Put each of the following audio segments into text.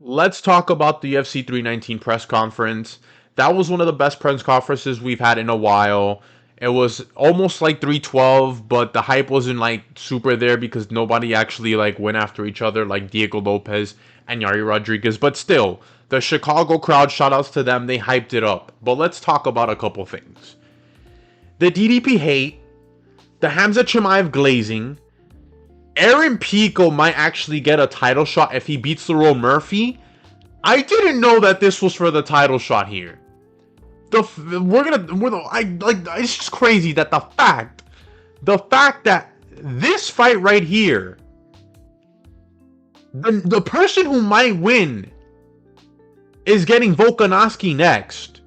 Let's talk about the UFC 319 press conference. That was one of the best press conferences we've had in a while. It was almost like 312, but the hype wasn't like super there because nobody actually like went after each other like Diego Lopez and Yari Rodriguez. But still, the Chicago crowd, shout outs to them, they hyped it up. But let's talk about a couple things. The DDP hate, the Khamzat Chimaev glazing, Aaron Pico might actually get a title shot if he beats Lerone Murphy. I didn't know that this was for the title shot here. It's just crazy that the fact that this fight right here, the person who might win is getting Volkanovski next.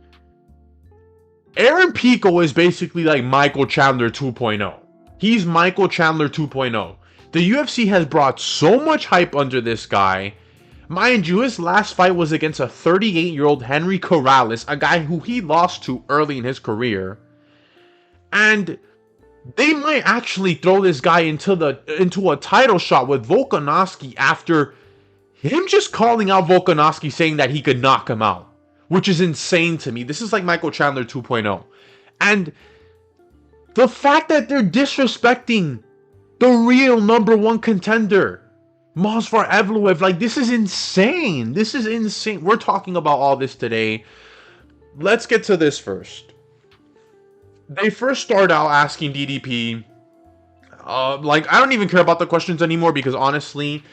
Aaron Pico is basically like Michael Chandler 2.0. He's Michael Chandler 2.0. The UFC has brought so much hype under this guy. Mind you, his last fight was against a 38-year-old Henry Corrales, a guy who he lost to early in his career. And they might actually throw this guy into a title shot with Volkanovski after him just calling out Volkanovski saying that he could knock him out, which is insane to me. This is like Michael Chandler 2.0. And the fact that they're disrespecting the real number one contender, Movsar Evloev, like, this is insane. This is insane. We're talking about all this today. Let's get to this first. They first start out asking DDP, like, I don't even care about the questions anymore because honestly,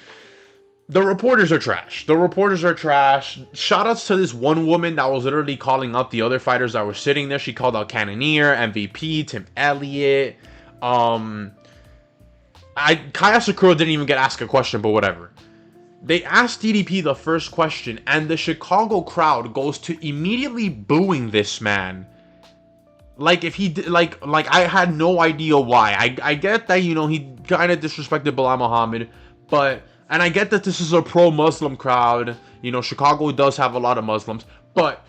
the reporters are trash. The reporters are trash. Shoutouts to this one woman that was literally calling out the other fighters that were sitting there. She called out Cannonier, MVP, Tim Elliott, Kaya Sakura didn't even get asked a question, but whatever. They asked DDP the first question, and the Chicago crowd goes to immediately booing this man. Like if he like I had no idea why. I get that, you know, he kind of disrespected Bilal Muhammad, and I get that this is a pro-Muslim crowd. You know, Chicago does have a lot of Muslims, but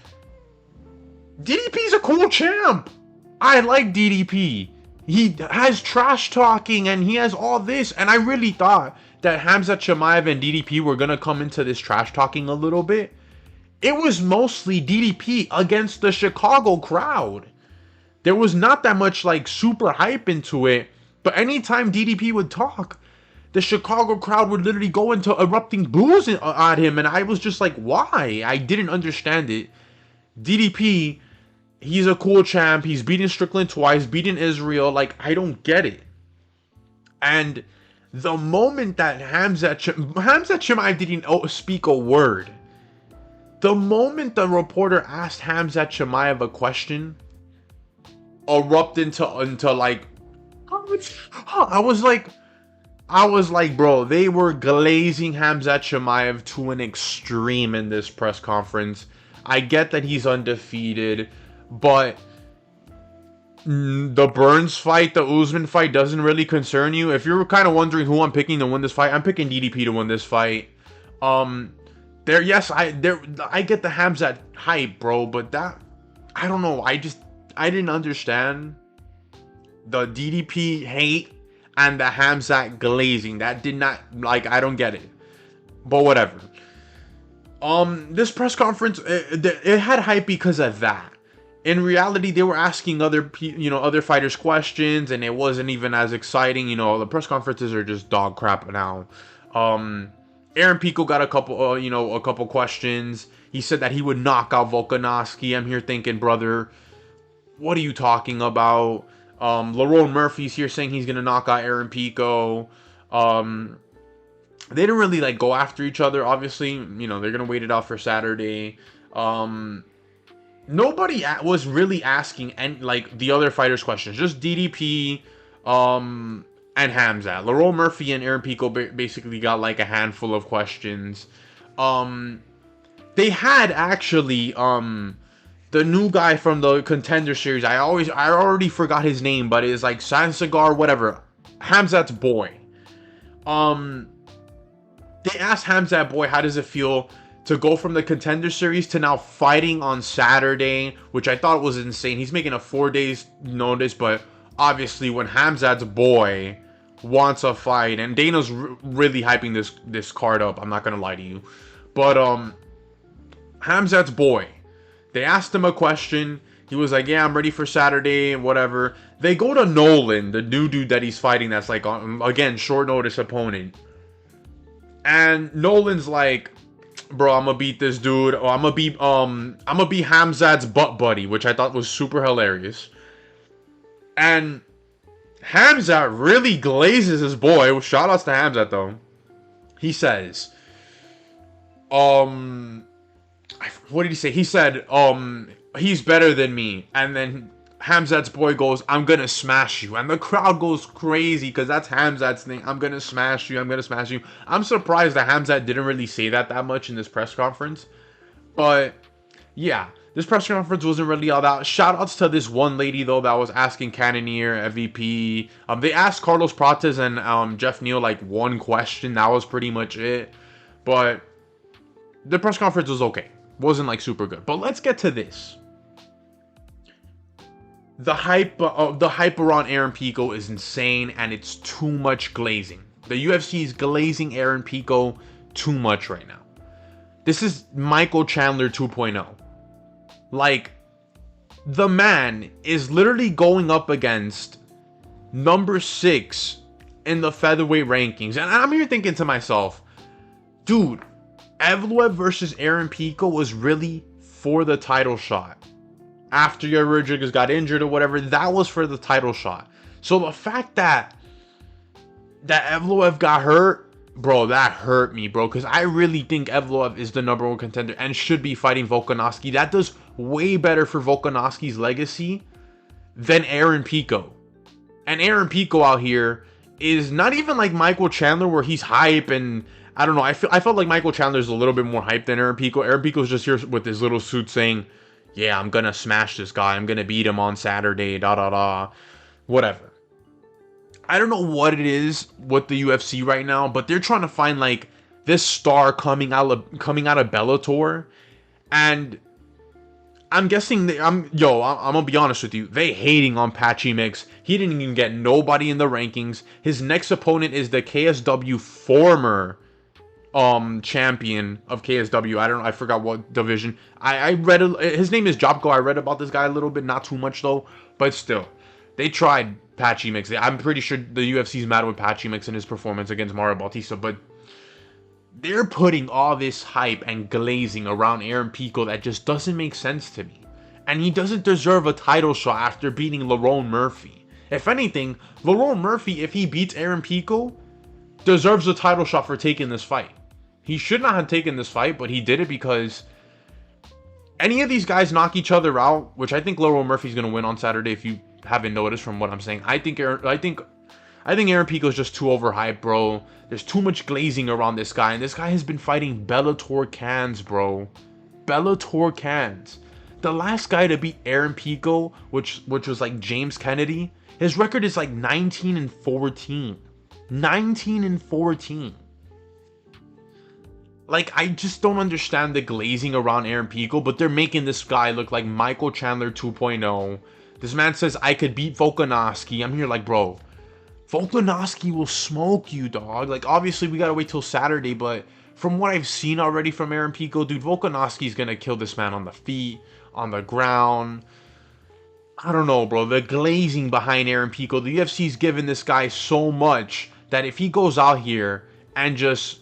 DDP's a cool champ. I like DDP. He has trash talking and he has all this. And I really thought that Khamzat Chimaev and DDP were going to come into this trash talking a little bit. It was mostly DDP against the Chicago crowd. There was not that much like super hype into it. But anytime DDP would talk, the Chicago crowd would literally go into erupting boos at him. And I was just like, why? I didn't understand it. DDP, he's a cool champ. He's beaten Strickland twice, beaten Israel. Like, I don't get it. And the moment that Khamzat Chimaev didn't speak a word, the moment the reporter asked Khamzat Chimaev a question, erupted into like, I was like, bro, they were glazing Khamzat Chimaev to an extreme in this press conference. I get that he's undefeated, but the Burns fight, the Usman fight doesn't really concern you. If you're kind of wondering who I'm picking to win this fight, I'm picking DDP to win this fight. I get the Khamzat hype, bro, but that, I don't know. I didn't understand the DDP hate and the Khamzat glazing. That did not, like, I don't get it. But whatever. This press conference, it had hype because of that. In reality, they were asking other fighters questions, and it wasn't even as exciting. You know, the press conferences are just dog crap now. Aaron Pico got a couple questions. He said that he would knock out Volkanovski. I'm here thinking, brother, what are you talking about? Lerone Murphy's here saying he's gonna knock out Aaron Pico. They didn't really like go after each other. Obviously, you know, they're gonna wait it out for Saturday. Nobody was really asking like the other fighters questions. Just DDP, and Khamzat. Lerone Murphy and Aaron Pico basically got like a handful of questions. They had actually the new guy from the Contender Series. I already forgot his name, but it's like Sansagar, whatever. Khamzat's boy. They asked Khamzat boy, how does it feel to go from the Contender Series to now fighting on Saturday, which I thought was insane. He's making a 4 days notice, but obviously when Khamzat's boy wants a fight, and Dana's really hyping this card up, I'm not gonna lie to you, But Hamzat's boy, they asked him a question. He was like, yeah, I'm ready for Saturday and whatever. They go to Nolan, the new dude that he's fighting that's like, again, short notice opponent. And Nolan's like, bro, I'm gonna beat this dude. Oh, I'm gonna be Hamzat's butt buddy, which I thought was super hilarious. And Hamzat really glazes his boy. Shout outs to Hamzat though. He says, what did he say? He said, he's better than me. And then Hamzat's boy goes, I'm gonna smash you. And the crowd goes crazy because that's Hamzat's thing. I'm gonna smash you. I'm gonna smash you. I'm surprised that Hamzat didn't really say that much in this press conference. But yeah, this press conference wasn't really all that. Shout outs to this one lady though that was asking Cannonier, MVP. They asked Carlos Prates and Jeff Neal like one question. That was pretty much it. But the press conference was okay. Wasn't like super good. But let's get to this. The hype around Aaron Pico is insane, and it's too much glazing. The UFC is glazing Aaron Pico too much right now. This is Michael Chandler 2.0. Like, the man is literally going up against number 6 in the featherweight rankings. And I'm here thinking to myself, dude, Evloev versus Aaron Pico was really for the title shot. After your Rodriguez got injured or whatever, that was for the title shot. So the fact that Evloev got hurt, bro, that hurt me, bro. Because I really think Evloev is the number 1 contender and should be fighting Volkanovski. That does way better for Volkanovski's legacy than Aaron Pico. And Aaron Pico out here is not even like Michael Chandler where he's hype and I don't know. I felt like Michael Chandler's a little bit more hype than Aaron Pico. Aaron Pico's just here with his little suit saying, yeah, I'm gonna smash this guy. I'm gonna beat him on Saturday, whatever. I don't know what it is with the UFC right now, but they're trying to find like this star coming out of Bellator, and I'm guessing I'm gonna be honest with you. They hating on Patchy Mix. He didn't even get nobody in the rankings. His next opponent is the KSW former champion of KSW. I forgot what division. I read his name is Jobko. I read about this guy a little bit, not too much though, but still, they tried Patchy Mix. I'm pretty sure the UFC's mad with Patchy Mix and his performance against Mario Bautista, but they're putting all this hype and glazing around Aaron Pico that just doesn't make sense to me. And he doesn't deserve a title shot after beating Lerone Murphy. If anything, Lerone Murphy, if he beats Aaron Pico, deserves a title shot for taking this fight. He should not have taken this fight, but he did it because any of these guys knock each other out, which I think Lerone Murphy's going to win on Saturday if you haven't noticed from what I'm saying. I think Aaron Pico's just too overhyped, bro. There's too much glazing around this guy, and this guy has been fighting Bellator cans, bro. Bellator cans. The last guy to beat Aaron Pico, which was like James Kennedy, his record is like 19-14. 19-14. Like, I just don't understand the glazing around Aaron Pico, but they're making this guy look like Michael Chandler 2.0. This man says, I could beat Volkanovski. I'm here like, bro, Volkanovski will smoke you, dog. Like, obviously, we gotta wait till Saturday, but from what I've seen already from Aaron Pico, dude, Volkanovski's gonna kill this man on the feet, on the ground. I don't know, bro. The glazing behind Aaron Pico, the UFC's given this guy so much that if he goes out here and just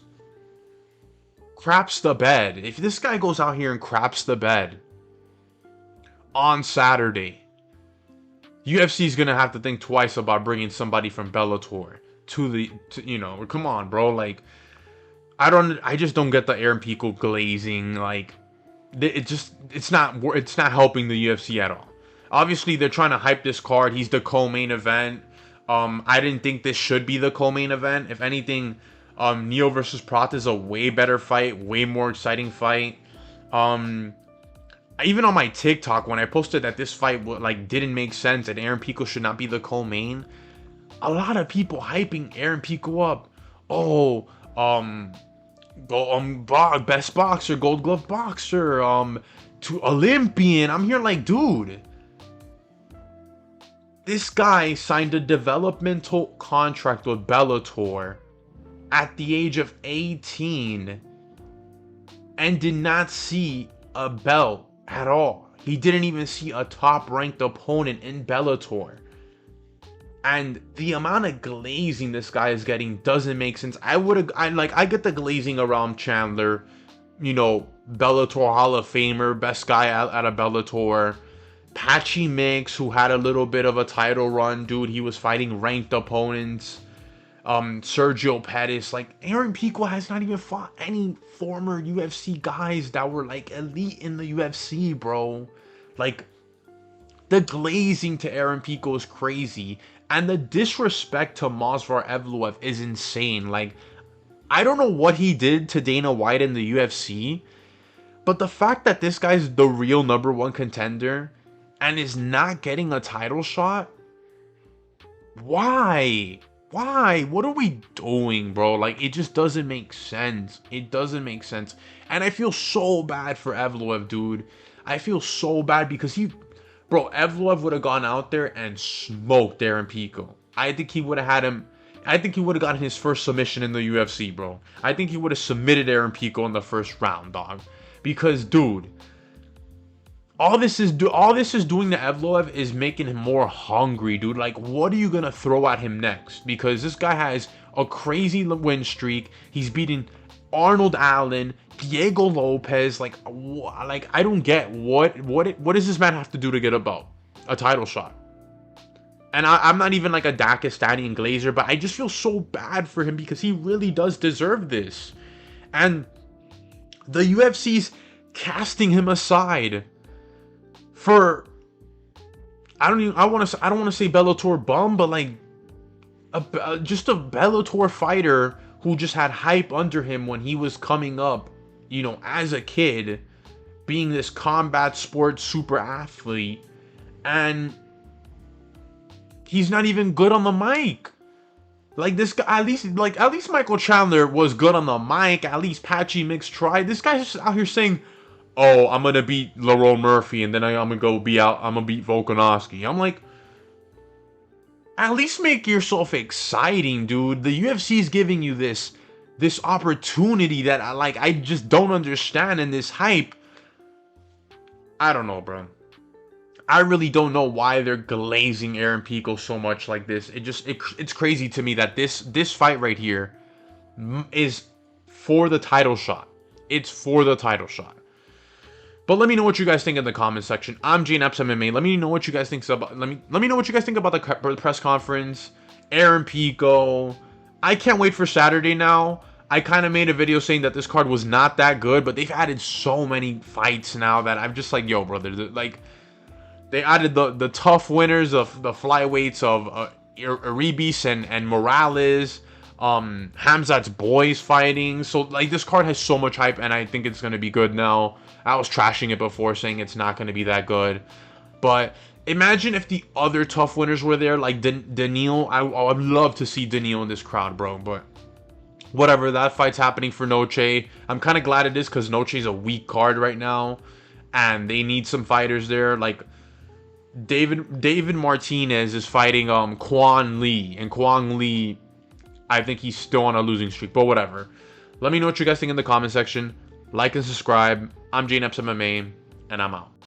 craps the bed, if this guy goes out here and craps the bed on Saturday, UFC's gonna have to think twice about bringing somebody from Bellator to come on, bro. Like, I just don't get the Aaron Pico glazing. Like, it's not helping the UFC at all. Obviously, they're trying to hype this card. He's the co-main event. I didn't think this should be the co-main event. If anything, Neo versus Prat is a way better fight, way more exciting fight. Even on my TikTok, when I posted that this fight didn't make sense and Aaron Pico should not be the co-main, a lot of people hyping Aaron Pico up. Oh, best boxer, Gold Glove boxer, to Olympian. I'm here like, dude, this guy signed a developmental contract with Bellator at the age of 18 and did not see a belt at all. He didn't even see a top-ranked opponent in Bellator. And the amount of glazing this guy is getting doesn't make sense. I get the glazing around Chandler, you know, Bellator Hall of Famer, best guy out of Bellator. Patchy Mix, who had a little bit of a title run, dude. He was fighting ranked opponents. Sergio Pettis, like Aaron Pico has not even fought any former UFC guys that were like elite in the UFC, bro. Like, the glazing to Aaron Pico is crazy, and the disrespect to Movsar Evloev is insane. Like, I don't know what he did to Dana White in the UFC, but the fact that this guy's the real #1 contender and is not getting a title shot, why? Why? What are we doing, bro? Like, it just doesn't make sense. It doesn't make sense. And I feel so bad for Evloev, dude. I feel so bad because bro, Evloev would have gone out there and smoked Aaron Pico. I think he would have had him. I think he would have gotten his first submission in the UFC, bro. I think he would have submitted Aaron Pico in the first round, dog. Because, dude, all this is doing to Evloev is making him more hungry, dude. Like, what are you gonna throw at him next? Because this guy has a crazy win streak. He's beaten Arnold Allen, Diego Lopez. Like I don't get what does this man have to do to get a title shot? And I'm not even like a Dakistani glazer, but I just feel so bad for him because he really does deserve this. And the UFC's casting him aside for, I don't want to say Bellator bum, but like just a Bellator fighter who just had hype under him when he was coming up, you know, as a kid, being this combat sports super athlete, and he's not even good on the mic. Like, this guy, at least Michael Chandler was good on the mic. At least Patchy Mix tried. This guy's just out here saying, "Oh, I'm gonna beat Lerone Murphy, and then I'm gonna beat Volkanovski." I'm like, at least make yourself exciting, dude. The UFC is giving you this opportunity that I just don't understand, and this hype. I don't know, bro. I really don't know why they're glazing Aaron Pico so much like this. It's crazy to me that this fight right here is for the title shot. It's for the title shot. But let me know what you guys think in the comment section. I'm JNEPS MMA. Let me know what you guys think about. Let me know what you guys think about the press conference. Aaron Pico. I can't wait for Saturday now. I kind of made a video saying that this card was not that good, but they've added so many fights now that I'm just like, yo, brother. Like, they added the tough winners of the flyweights of Uribis and Morales. Hamzat's boys fighting. So, like, this card has so much hype, and I think it's going to be good now. I was trashing it before, saying it's not going to be that good. But imagine if the other tough winners were there, like Daniil. I would love to see Daniil in this crowd, bro. But whatever, that fight's happening for Noche. I'm kind of glad it is, because Noche's a weak card right now, and they need some fighters there. Like, David Martinez is fighting Quan Lee, and Quan Lee, I think he's still on a losing streak, but whatever. Let me know what you guys think in the comment section. Like and subscribe. I'm JNEPS MMA, and I'm out.